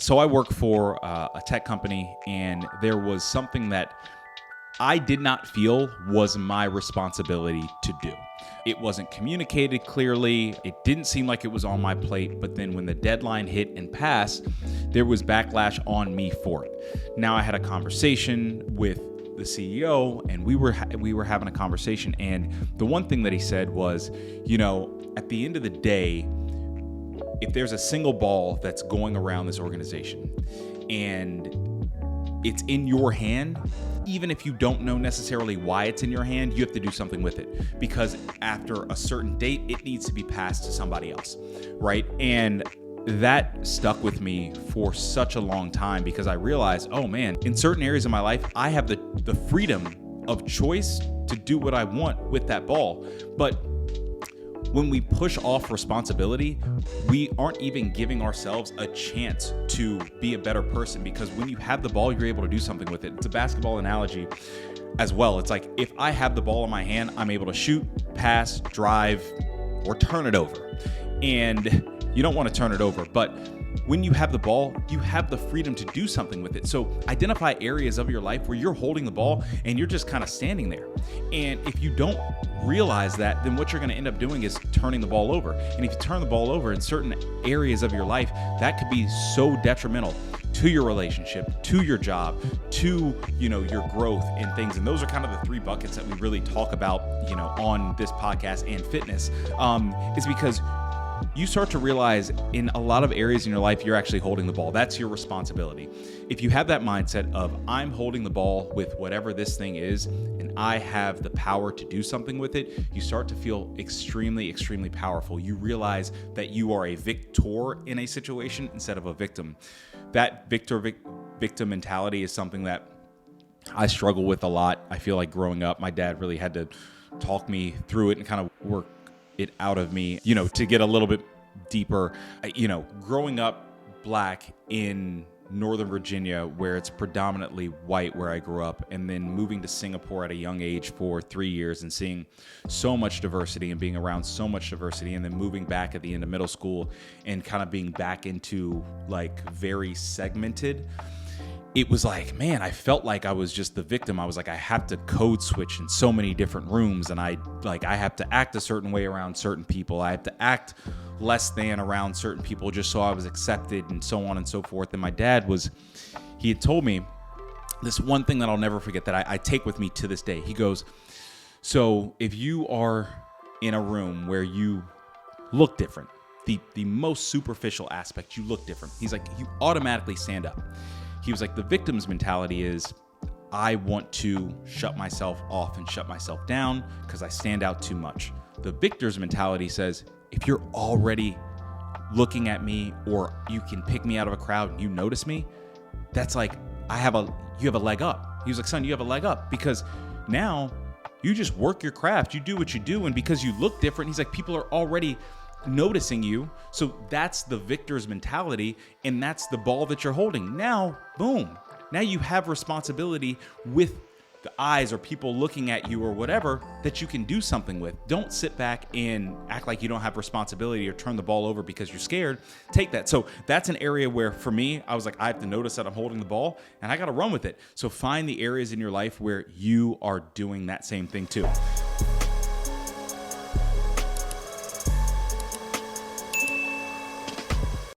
So I work for a tech company, and there was something that I did not feel was my responsibility to do. It wasn't communicated clearly. It didn't seem like it was on my plate. But then when the deadline hit and passed, there was backlash on me for it. Now I had a conversation with the CEO, and we were having a conversation. And the one thing that he said was, at the end of the day, if there's a single ball that's going around this organization and it's in your hand, even if you don't know necessarily why it's in your hand, you have to do something with it, because after a certain date, it needs to be passed to somebody else, right? And that stuck with me for such a long time, because I realized, oh man, in certain areas of my life, I have the freedom of choice to do what I want with that ball. But when we push off responsibility, we aren't even giving ourselves a chance to be a better person, because when you have the ball, you're able to do something with it. It's a basketball analogy as well. It's like, if I have the ball in my hand, I'm able to shoot, pass, drive, or turn it over. And you don't want to turn it over, but when you have the ball, you have the freedom to do something with it. So identify areas of your life where you're holding the ball and you're just kind of standing there. And if you don't realize that, then what you're going to end up doing is turning the ball over. And if you turn the ball over in certain areas of your life, that could be so detrimental to your relationship, to your job, to, your growth and things. And those are kind of the three buckets that we really talk about, on this podcast and fitness, is because you start to realize in a lot of areas in your life, you're actually holding the ball. That's your responsibility. If you have that mindset of, I'm holding the ball with whatever this thing is, and I have the power to do something with it, you start to feel extremely, extremely powerful. You realize that you are a victor in a situation instead of a victim. That victim mentality is something that I struggle with a lot. I feel like growing up, my dad really had to talk me through it and kind of work it out of me, to get a little bit deeper. Growing up black in Northern Virginia, where it's predominantly white, where I grew up, and then moving to Singapore at a young age for 3 years and seeing so much diversity and being around so much diversity, and then moving back at the end of middle school and kind of being back into like very segmented. It was like, man, I felt like I was just the victim. I was like, I have to code switch in so many different rooms, and I have to act a certain way around certain people. I have to act less than around certain people just so I was accepted, and so on and so forth. And my dad he had told me this one thing that I'll never forget, that I take with me to this day. He goes, so if you are in a room where you look different, the most superficial aspect, you look different, he's like, you automatically stand up. He was like, the victim's mentality is, I want to shut myself off and shut myself down because I stand out too much. The victor's mentality says, if you're already looking at me, or you can pick me out of a crowd and you notice me, that's like, you have a leg up. He was like, son, you have a leg up, because now you just work your craft, you do what you do, and because you look different, he's like, people are already noticing you. So that's the victor's mentality, and that's the ball that you're holding. Now, boom. Now you have responsibility with the eyes or people looking at you or whatever that you can do something with. Don't sit back and act like you don't have responsibility or turn the ball over because you're scared. Take that. So that's an area where, for me, I was like, I have to notice that I'm holding the ball and I got to run with it. So find the areas in your life where you are doing that same thing too.